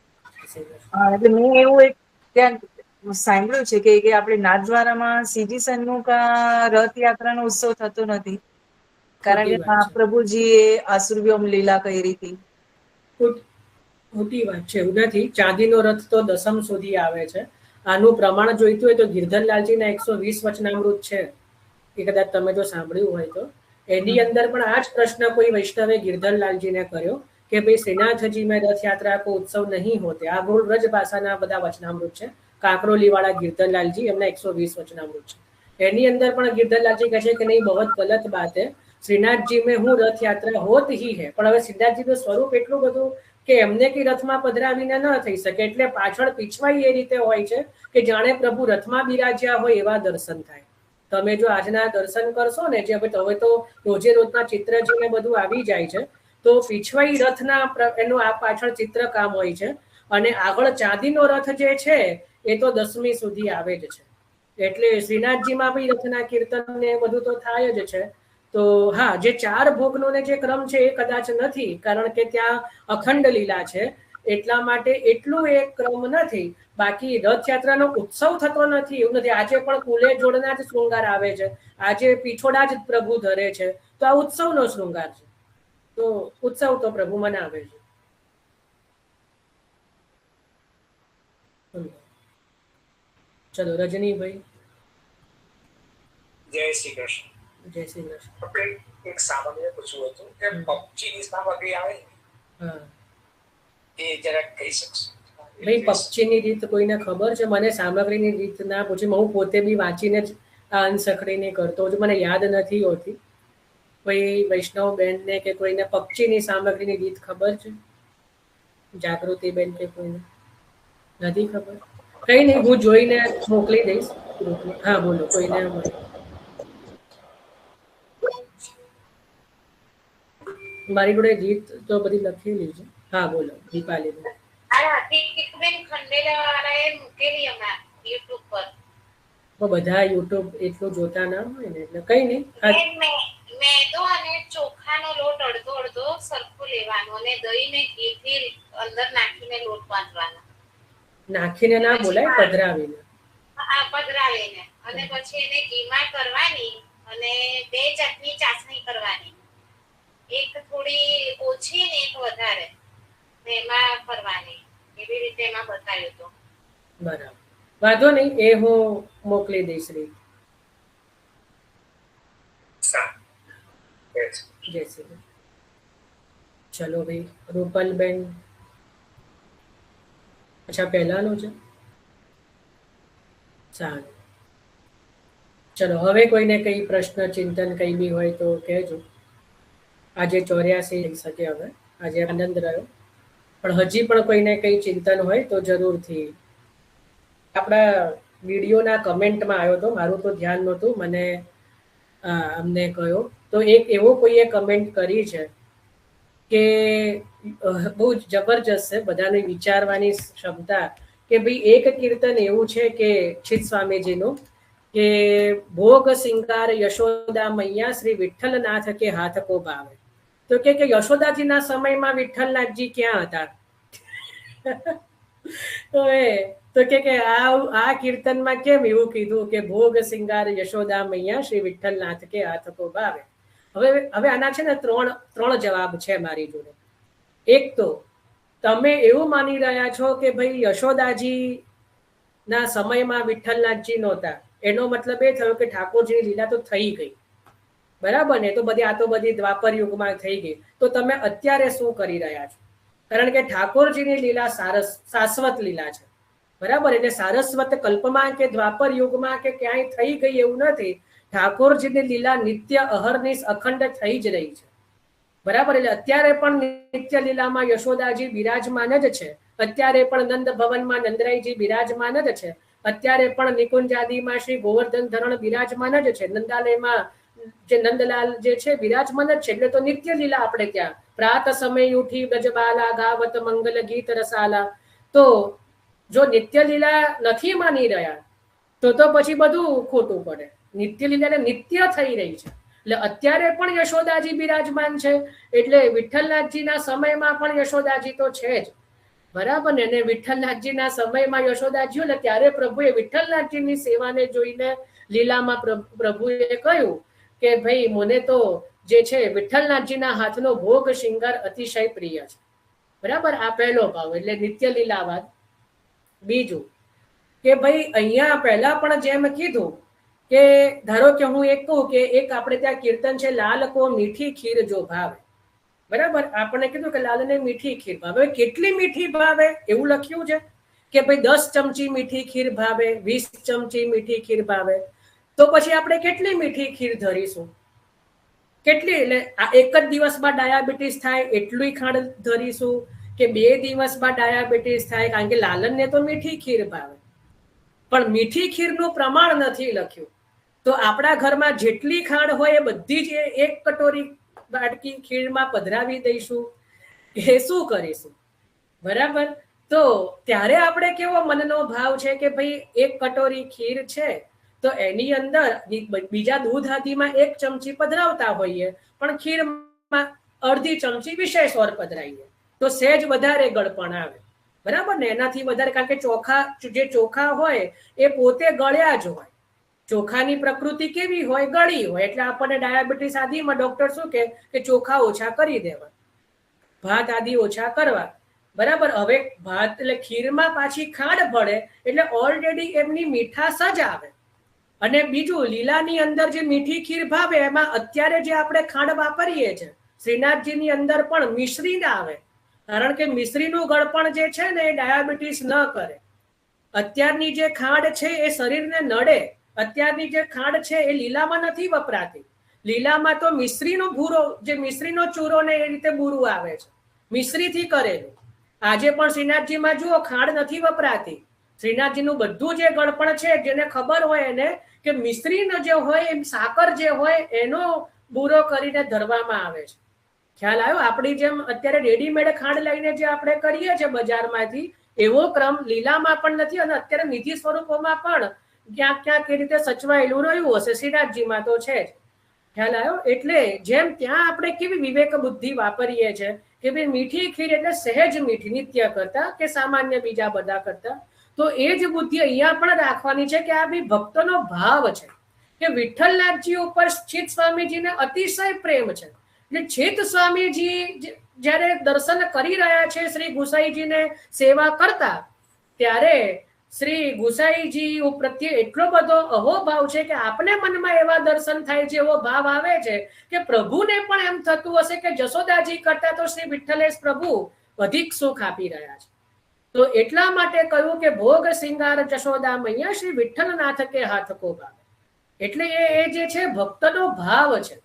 એટલે મેં એવું એક ત્યાં સાંભળ્યું છે કે આપણે નાથદ્વારામાં સીજી સન્મુખા રથયાત્રાનો ઉત્સવ થતો નથી કારણ કે મહાપ્રભુજીએ આસુરવ્યોમ લીલા કરી હતી. મોટી વાત છે. એવું નથી, ચાંદીનો રથ તો દસમ સુધી આવે છે. આનું પ્રમાણ જોઈતું હોય તો ગિરધરલાલજીના 120 વચનામૃત છે, એ કદાચ તમે જો સાંભળ્યું હોય તો. એની અંદર પણ આ જ પ્રશ્ન કોઈ વૈષ્ણવે ગિરધરલાલજીને કર્યો કે ભાઈ શ્રીનાથજી મેં રથ યાત્રા કો ઉત્સવ નહીં હોતે. આ મૂળ વ્રજ ભાષાના બધા વચનામૃત છે. કાંકરોલીવાળા ગિરધરલાલજી એમના 120 વચનામૃત છે. એની અંદર પણ ગિરધરલાલજી કહે છે કે નહીં, બહુ ગલત બાત હે, શ્રીનાથજી મેં હું રથ યાત્રા હોત હી હે. પણ હવે શ્રીનાથજીનું સ્વરૂપ એટલું બધું કે એમને કે રથમાં પધરાવીને ન થઈ શકે, એટલે પાછળ પીછવાઈ એ રીતે હોય છે કે જાણે પ્રભુ રથમાં બિરાજ્યા હોય એવા દર્શન થાય. તમે જો આજના દર્શન કરશો ને, જે હવે તો રોજે રોજના ચિત્રજીને બધું આવી જાય છે, તો પીછવાઈ રથના એનું આ પાછળ ચિત્રકામ હોય છે. અને આગળ ચાંદીનો રથ જે છે એ તો 10મી સુધી આવે જ છે. એટલે શ્રીનાથજીમાં બી રથના કીર્તન ને બધું તો થાય જ છે. તો હા, જે 4 ભોગનો ને જે ક્રમ છે એ કદાચ નથી, કારણ કે ત્યાં અખંડ લીલા છે એટલા માટે એટલું એક ક્રમ નથી. બાકી રથયાત્રાનો ઉત્સવ થતો નથી એવું નથી. આજે પણ કુલે જોડના જ શૃંગાર આવે છે, આજે પીછોડા જ પ્રભુ ધરે છે, તો આ ઉત્સવનો શૃંગાર છે. તો ઉત્સવ તો પ્રભુ મનાવે છે. ચલો રજનીભાઈ. જય શ્રી કૃષ્ણ. જય શ્રી કૃષ્ણ. આપણે એક સામાન્ય પૂછવું હતું કે પક્ષીની સામગ્રી આવે એ જરા કહી શકશો? ભાઈ પક્ષીની રીત કોઈને ખબર છે? મને સામગ્રીની રીત ના પૂછી, હું પોતે બી વાંચીને જ આ અંશખડીને કરતો છું, મને યાદ નથી હોતી. કોઈ વૈષ્ણવ બેનને કે કોઈને પક્ષીની સામગ્રીની રીત ખબર છે? જાગૃતિ બેન કે કોઈને નથી ખબર? કઈ નહીં, હું જોઈને મોકલી દઈશ ગ્રુપમાં. હા બોલો, કોઈને મારી જોડે રીત તો બધી લખેલી છે. હા બોલો દીપાલી બેન. બધા યુટ્યુબ એટલું જોતા ના હોય ને, એટલે કઈ નહીં. મેદો અને ચોખાનો લોટ અડધો અડધો સરખું લેવાનો અને દહીં ને ઘી અંદર નાખીને લોટ બાંધવાનો. નાખીને ના બોલાય, પધરાવીને. હા, પધરાવીને અને પછી એને ઘીમાં કરવાની અને 2 જાતની ચાસણી કરવાની, એક થોડી ઓછી ને એક વધારે, એમાં કરવાની. એવી રીતે એમાં બતાવ્યું હતું. બરાબર, વાંધો નહીં, એ હું મોકલી દઈશ રીત. જય શ્રી. ચલો ભાઈ રૂપલબેન. અચ્છા, પહેલાનું છે, સારું. ચલો હવે કોઈને કઈ પ્રશ્ન ચિંતન કઈ બી હોય તો કહેજો. આજે 84 થઈ શકે, હવે આજે આનંદ રહ્યો, પણ હજી પણ કોઈને કઈ ચિંતન હોય તો જરૂરથી. આપણા વિડીયોના કમેન્ટમાં આવ્યો હતો, મારું તો ધ્યાન નહોતું, મને અમને કહ્યો તો એક એવો કોઈએ કમેન્ટ કરી છે કે બહુ જબરજસ્ત છે, બધાને વિચારવાની ક્ષમતા. કે ભાઈ એક કીર્તન એવું છે કે છિત સ્વામીજીનું કે ભોગ સિંગાર યશોદા મૈયા શ્રી વિઠ્ઠલનાથ કે હાથ કો ભાવે. તો કે યશોદાજીના સમયમાં વિઠ્ઠલનાથજી ક્યાં હતા? તો કે આ કીર્તનમાં કેમ એવું કીધું કે ભોગ સિંગાર યશોદા મૈયા શ્રી વિઠ્ઠલનાથ કે હાથ કો ભાવે? હવે આના છે ને ત્રણ જવાબ છે મારી જોડે. એક તો તમે એવું માની રહ્યા છો કે ભાઈ યશોદાજી ના સમયમાં વિઠ્ઠલનાથજી નહોતા, એનો મતલબ એ થયો કે ઠાકોરજીની લીલા તો થઈ ગઈ, બરાબર ને? તો બધી આ તો બધી દ્વાપર યુગમાં થઈ ગઈ. તો તમે અત્યારે શું કરી રહ્યા છો? કારણ કે ઠાકોરજીની લીલા શાશ્વત લીલા છે, બરાબર? એટલે સારસ્વત કલ્પમાં કે દ્વાપર યુગમાં કે ક્યાંય થઈ ગઈ એવું નથી. ઠાકોરજીની લીલા નિત્ય અહર્નિશ અખંડ થઈ જ રહી છે, બરાબર? એટલે અત્યારે પણ નિત્ય લીલામાં યશોદાજી બિરાજમાન જ છે, અત્યારે પણ નંદ ભવનમાં નંદરાયજી બિરાજમાન જ છે, અત્યારે પણ નિકુંજાદીમાં શ્રી ગોવર્ધન ધરણ બિરાજમાન જ છે, નંદાલયમાં જે નંદલાલ જે છે બિરાજમાન જ છે. એટલે તો નિત્ય લીલા આપણે ત્યાં પ્રાત સમય ઉઠી બ્રજબાલા ગાવત મંગલ ગીત રસાલા. તો જો નિત્ય લીલા નથી માની રહ્યા તો પછી બધું ખોટું પડે. નિત્ય લીલા નિત્ય થઈ રહી છે, એટલે અત્યારે પણ યશોદાજી બિરાજમાન છે. એટલે વિઠ્ઠલનાથજીના સમયમાં પણ યશોદાજી તો છે જ, બરાબર ને? અને વિઠ્ઠલનાથજીના સમયમાં યશોદાજી એટલે ત્યારે પ્રભુએ વિઠ્ઠલનાથજીની સેવાને જોઈને લીલામાં પ્રભુએ કહ્યું કે ભાઈ મને તો જે છે વિઠ્ઠલનાથજીના હાથનો ભોગ શિંગાર અતિશય પ્રિય છે, બરાબર? આ પહેલો ભાવ એટલે નિત્ય લીલાવાદ. બીજું કે ભાઈ અહીંયા પહેલા પણ જેમ કીધું કે ધારો કે હું એક કહું કે એક આપણે ત્યાં કીર્તન છે, લાલ કો મીઠી ખીર જો ભાવે, બરાબર? આપણે કીધું કે લાલને મીઠી ખીર ભાવે. કેટલી મીઠી ભાવે એવું લખ્યું છે કે ભાઈ 10 ચમચી મીઠી ખીર ભાવે, 20 ચમચી મીઠી ખીર ભાવે. તો પછી આપણે કેટલી મીઠી ખીર ધરીશું? કેટલી? એટલે આ એક જ દિવસમાં ડાયાબિટીસ થાય એટલું ખાંડ ધરીશું કે 2 દિવસમાં ડાયાબિટીસ થાય? કારણ કે લાલનને તો મીઠી ખીર ભાવે, પણ મીઠી ખીરનું પ્રમાણ નથી લખ્યું. તો આપણા ઘરમાં જેટલી ખાંડ હોય એ બધી જ એક કટોરી બાટકી ખીરમાં પધરાવી દઈશું કે શું કરીશું? બરાબર? તો ત્યારે આપણે કેવો મનનો ભાવ છે કે ભાઈ 1 કટોરી ખીર છે તો એની અંદર બીજા દૂધ આદિમાં 1 ચમચી પધરાવતા હોઈએ, પણ ખીરમાં અડધી ચમચી વિશેષ ઓર પધરાઈએ તો સહેજ વધારે ગળપણ આવે, બરાબર ને? એનાથી વધારે, કારણ કે જે ચોખા હોય એ પોતે ગળ્યા જ હોય. ચોખાની પ્રકૃતિ કેવી હોય? ગળી હોય. એટલે આપણને ડાયાબિટીસ આદિમાં ડોક્ટર શું કે ચોખા ઓછા કરી દેવા, ભાત આદિ ઓછા કરવા, બરાબર? હવે ભાત એટલે ખીરમાં પાછી ખાંડ પડે એટલે ઓલરેડી એમની મીઠાશ જ આવે. અને બીજું લીલાની અંદર જે મીઠી ખીર ભાવે એમાં અત્યારે જે આપણે ખાંડ વાપરીએ છીએ શ્રીનાથજીની અંદર પણ મિશ્રી ના આવે, કારણ કે મિશ્રીનું ગળપણ જે છે ને એ ડાયાબિટીસ ન કરે. અત્યારની જે ખાંડ છે એ શરીરને નડે. અત્યારની જે ખાંડ છે એ લીલામાં નથી વપરાતી. લીલામાં તો મિશ્રીનો ભૂરો, જે મિશ્રીનો ચૂરો ને એ રીતે બુરું આવે છે, મિશ્રીથી કરેલું. આજે પણ શ્રીનાથજીમાં જુઓ ખાંડ નથી વપરાતી. શ્રીનાથજીનું બધું જે ગળપણ છે, જેને ખબર હોય એને કે મિશ્રીનો જે હોય એ સાકર જે હોય એનો બુરો કરીને ધરવામાં આવે છે. ખ્યાલ આવ્યો? આપણી જેમ અત્યારે રેડીમેડ ખાંડ લઈને જે આપણે કરીએ છીએ બજારમાંથી એવો ક્રમ લીલામાં પણ નથી. અને અત્યારે નિધિ સ્વરૂપોમાં પણ ક્યાંક ક્યાંક એ રીતે સચવાયેલું રહ્યું હશે. શ્રીનાથજીમાં તો છે જ. ખ્યાલ આવ્યો? એટલે જેમ ત્યાં આપણે કેવી વિવેક બુદ્ધિ વાપરીએ છીએ કે ભાઈ મીઠી ખીર એટલે સહેજ મીઠી નિત્ય કરતા કે સામાન્ય બીજા બધા કરતા, તો એ જ બુદ્ધિ અહીંયા પણ રાખવાની છે કે આ બી ભક્તનો ભાવ છે કે વિઠ્ઠલનાથજી ઉપર ચિત સ્વામીજીને અતિશય પ્રેમ છે. એટલે ચિત સ્વામીજી જ્યારે દર્શન કરી રહ્યા છે શ્રી ગુસાઈજીને સેવા કરતા, ત્યારે શ્રી ગુસાઈજી પ્રત્યે એટલો બધો અહોભાવ છે કે આપને મનમાં એવા દર્શન થાય છે, એવો ભાવ આવે છે કે પ્રભુને પણ એમ થતું હશે કે જશોદાજી કરતા તો શ્રી વિઠ્ઠલેશ પ્રભુ અધિક સુખ આપી રહ્યા છે. તો એટલા માટે કહ્યું કે ભોગ સિંગાર જશોદા મૈયા શ્રી વિઠ્ઠલનાથ કે હાથ કો ભાવે. એટલે એ જે છે ભક્તનો ભાવ છે.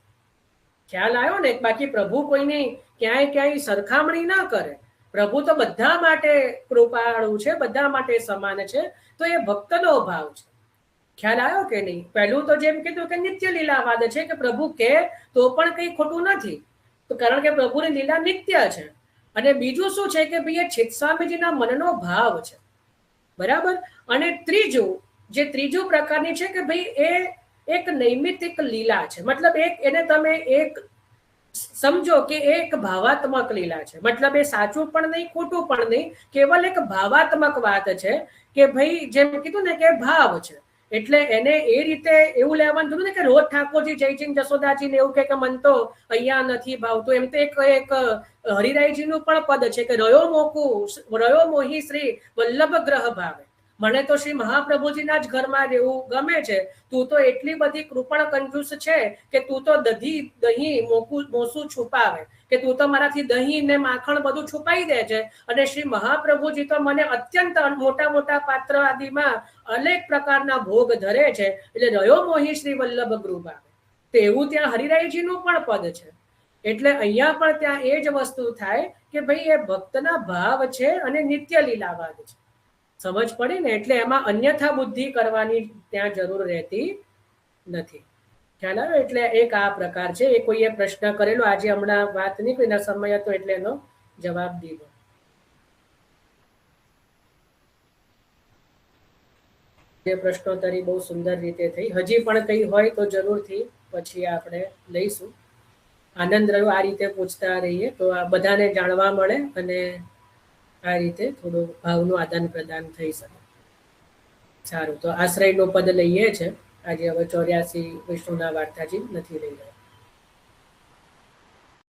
ખ્યાલ આવ્યો ને? બાકી પ્રભુ કોઈની ક્યાંય સરખામણી ના કરે. પ્રભુ તો બધા માટે કૃપાળુ છે, બધા માટે સમાન છે. તો એ ભક્તનો ભાવ છે. ખ્યાલ આવ્યો કે નહીં? પહેલું તો જેમ કીધું કે નિત્ય લીલાવાદ છે કે પ્રભુ કે તો પણ કઈ ખોટું નથી, તો કારણ કે પ્રભુની લીલા નિત્ય છે. અને બીજું શું છે કે ભાઈ એ ચિત્ત સ્વામીજીના મનનો ભાવ છે, બરાબર? અને ત્રીજું પ્રકારની છે કે ભાઈ એ એક નૈમિતિક લીલા છે. મતલબ એને તમે એક સમજો કે એક ભાવાત્મક લીલા છે. મતલબ એ સાચું પણ નહીં, ખોટું પણ નહીં, કેવલ એક ભાવાત્મક વાત છે કે ભાઈ જેમ કીધું ને કે ભાવ છે. એટલે એને એ રીતે એવું લેવાનું થયું ને કે રોજ ઠાકોરજી જયચિંગ જશોદાજી ને એવું કે મન તો અહીંયા નથી ભાવતું. એમ તો એક હરિરાયજીનું પણ પદ છે કે રયો મોહી શ્રી વલ્લભ ગ્રહ ભાવે. મને તો શ્રી મહાપ્રભુજીના જ ઘરમાં રહેવું ગમે છે, તું તો એટલી બધી કૃપણ કંજૂસ છે કે તું તો દહીં મોસું છુપાવે, કે તું તો મારાથી દહીં ને માખણ બધું છુપાઈ દે છે, અને શ્રી મહાપ્રભુજી તો મને અત્યંત મોટા મોટા પાત્ર આદિમાં અનેક પ્રકારના ભોગ ધરે છે, એટલે રહ્યો મોહી શ્રી વલ્લભ ગૃહમાં. તો એવું ત્યાં હરિરાયજીનું પણ પદ છે. એટલે અહીંયા પણ ત્યાં એ જ વસ્તુ થાય કે ભાઈ એ ભક્તના ભાવ છે અને નિત્ય લીલાવાદ છે. સમજ પડી ને? એટલે એમાં અન્યથા બુદ્ધિ કરવાની ત્યાં જરૂર રહેતી નથી. ખ્યાલ આવે? એટલે એક આ પ્રકાર છે. એ કોઈએ પ્રશ્ન કરેલો, આજે હમણાં વાત નહીં કોઈના સમય હતો એટલે એનો જવાબ દીધો. જે પ્રશ્નોત્તરી બહુ સુંદર રીતે થઈ. હજી પણ કઈ હોય તો જરૂરથી પછી આપણે લઈશું. આનંદ રહ્યો આ રીતે પૂછતા રહીએ તો આ બધાને જાણવા મળે અને આ રીતે થોડું ભાવનું આદાન પ્રદાન થઈ શકે. સારું, તો આશ્રયનું પદ લઈએ છે આજે. હવે 84 વિષ્ણુના વાર્તાજી નથી લઈ રહ્યા.